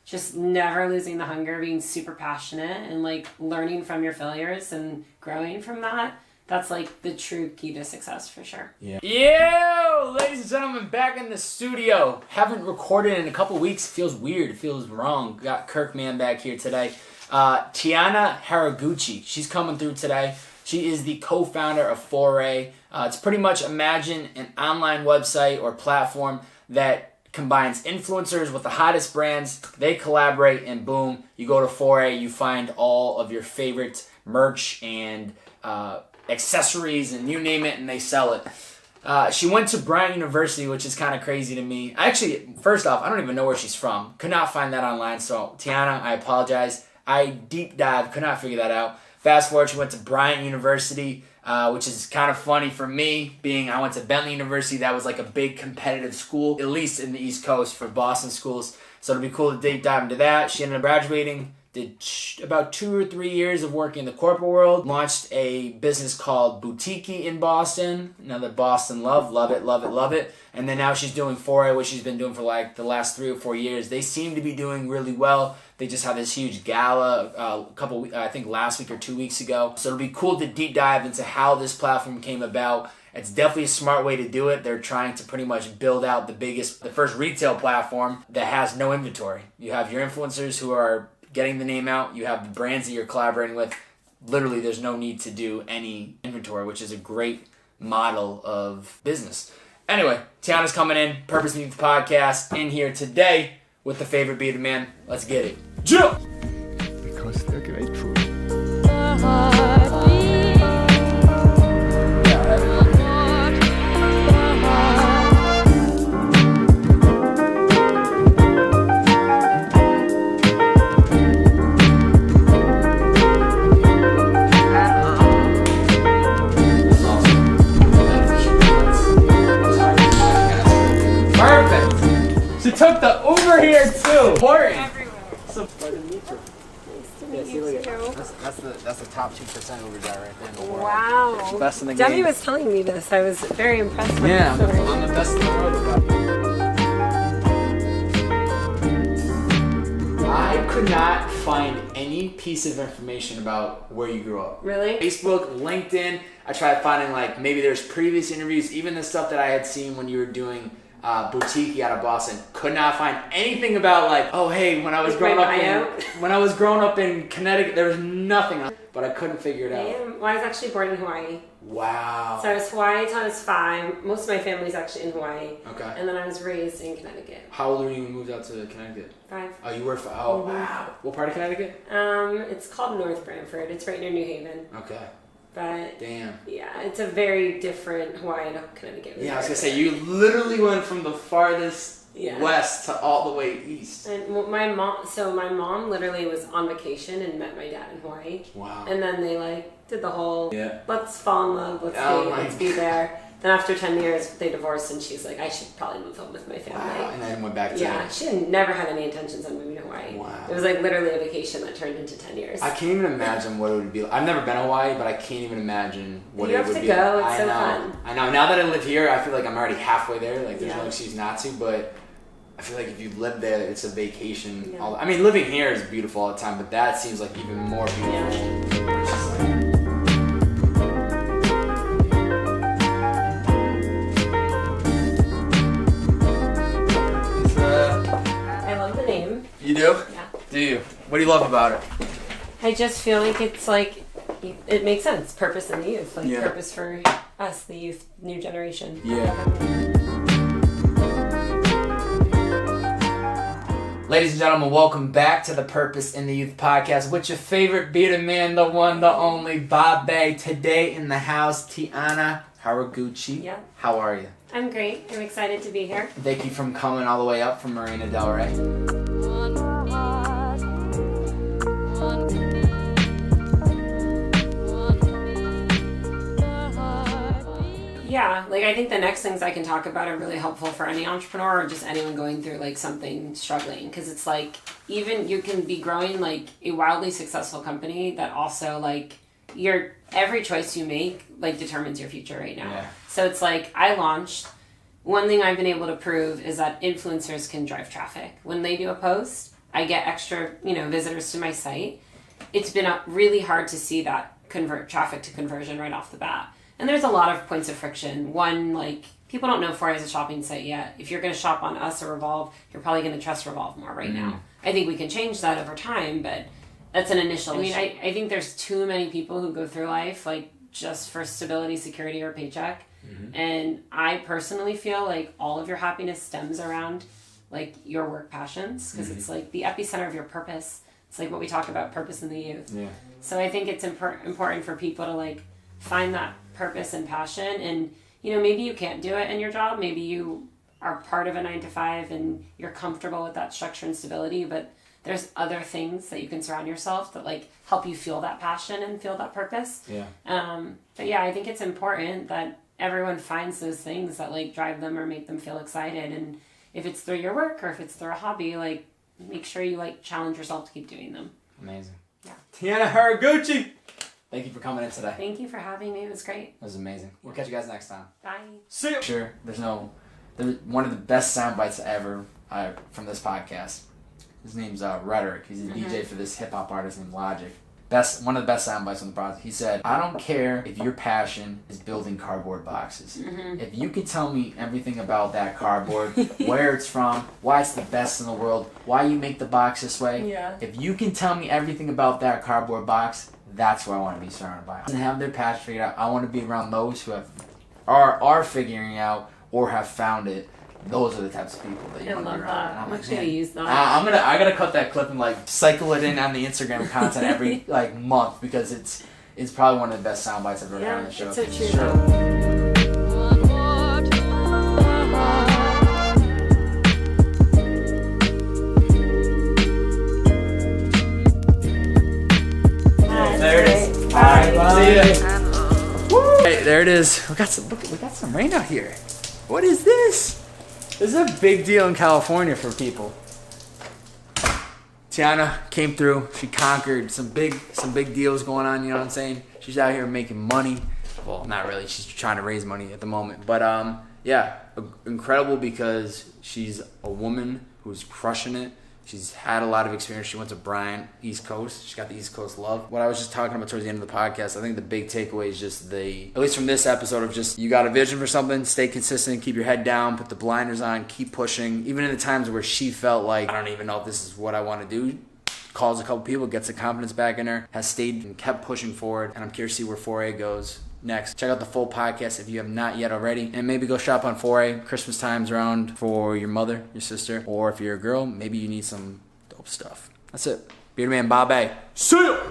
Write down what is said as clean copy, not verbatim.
just never losing the hunger, being super passionate, and like learning from your failures and growing from that. That's like the true key to success for sure. Yeah. Yo, ladies and gentlemen, back in the studio. Haven't recorded in a couple weeks. Feels weird. It feels wrong. Got Kirk man back here today. Tiana Haraguchi. She's coming through today. She is the co-founder of Foray. It's pretty much imagine an online website or platform that combines influencers with the hottest brands. They collaborate and boom, you go to Foray, you find all of your favorite merch and accessories and you name it and they sell it. She went to Bryant University, which is kind of crazy to me. Actually, first off, I don't even know where she's from. Could not find that online. So Tiana, I apologize. I deep dive, could not figure that out. Fast forward, she went to Bryant University, which is kind of funny for me, being I went to Bentley University. That was like a big competitive school, at least in the East Coast for Boston schools. So it'll be cool to deep dive into that. She ended up graduating, did about 2 or 3 years of working in the corporate world, launched a business called Boutique in Boston, another Boston love it, love it, love it. And then now she's doing Foray, which she's been doing for like the last 3 or 4 years. They seem to be doing really well. They just had this huge gala I think last week or 2 weeks ago. So it'll be cool to deep dive into how this platform came about. It's definitely a smart way to do it. They're trying to pretty much build out the first retail platform that has no inventory. You have your influencers who are getting the name out. You have the brands that you're collaborating with. Literally, there's no need to do any inventory, which is a great model of business. Anyway, Tiana's coming in, Purpose in the Youth Podcast, in here today with the favorite bearded man. Let's get it. Jump! Because they're grateful. She took the Uber here too. Important. Everywhere. So fun to meet you. Nice to meet you too. That's the top 2% Uber driver right there in the world. Wow. Best in the Demi game. was telling me this. I was very impressed with Yeah, the story. I'm the best in the world. I could not find any piece of information about where you grew up. Really? Facebook, LinkedIn. I tried finding like maybe there's previous interviews, even the stuff that I had seen when you were doing Boutique out of Boston. Could not find anything about like, oh hey, when I was growing up in Connecticut, there was nothing on it, but I couldn't figure it out. Well, I was actually born in Hawaii. Wow. So I was Hawaii till I was 5. Most of my family's actually in Hawaii. Okay. And then I was raised in Connecticut. How old were you when you moved out to Connecticut? 5. Oh, you were 5. Oh, wow. What part of Connecticut? It's called North Branford. It's right near New Haven. Okay. But damn. Yeah, it's a very different Hawaii to Connecticut. Yeah, I was gonna say you literally went from the farthest west to all the way east. And my mom literally was on vacation and met my dad in Hawaii. Wow. And then they like did the whole let's fall in love, let's date, let's be there. Then after 10 years, they divorced, and she's like, I should probably move home with my family. Wow. And then went back to she never had any intentions on moving to Hawaii. Wow. It was like literally a vacation that turned into 10 years. I can't even imagine what it would be like. I've never been to Hawaii, but I can't even imagine what it would be. You have to go. It's I so know. fun. I know. Now that I live here, I feel like I'm already halfway there. Like, there's no excuse not to, but I feel like if you live there, it's a vacation. Yeah. I mean, living here is beautiful all the time, but that seems like even more beautiful. Yeah. You do? Yeah. Do you? What do you love about it? I just feel like it's like, it makes sense. Purpose in the youth. Like purpose for us, the youth, new generation. Yeah. Ladies and gentlemen, welcome back to the Purpose in the Youth Podcast with your favorite bearded man, the one, the only, Bobbbaaaay. Today in the house, Tiana Haraguchi. Yeah. How are you? I'm great. I'm excited to be here. Thank you for coming all the way up from Marina Del Rey. Yeah, like I think the next things I can talk about are really helpful for any entrepreneur or just anyone going through like something struggling, because it's like even you can be growing like a wildly successful company that also like your every choice you make like determines your future right now. Yeah. So it's like I launched, one thing I've been able to prove is that influencers can drive traffic. When they do a post, I get extra, visitors to my site, it's been really hard to see that convert traffic to conversion right off the bat. And there's a lot of points of friction. One, like, people don't know Foray is a shopping site yet. If you're going to shop on us or Revolve, you're probably going to trust Revolve more right now. I think we can change that over time, but that's an initial issue. I think there's too many people who go through life, like, just for stability, security, or paycheck. And I personally feel like all of your happiness stems around, like, your work passions, because it's, like, the epicenter of your purpose. It's, like, what we talk about, purpose in the youth. Yeah. So I think it's important for people to, like, find that purpose and passion. And, maybe you can't do it in your job. Maybe you are part of a 9-to-5 and you're comfortable with that structure and stability, but there's other things that you can surround yourself that, like, help you feel that passion and feel that purpose. Yeah. But yeah, I think it's important that everyone finds those things that, like, drive them or make them feel excited. And if it's through your work or if it's through a hobby, like, make sure you, like, challenge yourself to keep doing them. Amazing. Yeah. Tiana Haraguchi, thank you for coming in today. Thank you for having me. It was great. That was amazing. We'll catch you guys next time. Bye. See you. Sure. There's one of the best sound bites ever from this podcast. His name's Rhetoric. He's a DJ for this hip hop artist named Logic. One of the best sound bites on the project. He said, "I don't care if your passion is building cardboard boxes. If you can tell me everything about that cardboard, where it's from, why it's the best in the world, why you make the box this way, if you can tell me everything about that cardboard box, that's what I want to be surrounded by. And have their passion figured out. I want to be around those who are figuring out or have found it. Those are the types of people that you want to be around." I'm actually gonna use that. I gotta cut that clip and, like, cycle it in on the Instagram content every like month, because it's probably one of the best sound bites I've ever heard on the show. It's so true. There it is. All right, see ya. Woo! Hey, there it is. We got some rain out here. What is this? This is a big deal in California for people. Tiana came through. She conquered some big deals going on. You know what I'm saying? She's out here making money. Well, not really. She's trying to raise money at the moment. But yeah, incredible, because she's a woman who's crushing it. She's had a lot of experience. She went to Bryant, East Coast. She's got the East Coast love. What I was just talking about towards the end of the podcast, I think the big takeaway is just at least from this episode, of just, you got a vision for something, stay consistent, keep your head down, put the blinders on, keep pushing. Even in the times where she felt like, I don't even know if this is what I want to do, calls a couple people, gets the confidence back in her, has stayed and kept pushing forward. And I'm curious to see where Foray goes next. Check out the full podcast if you have not yet already, and maybe go shop on Foray. Christmas time's around for your mother, your sister, or if you're a girl, maybe you need some dope stuff. That's it. Bearded Man Bobbbaaaay. See ya!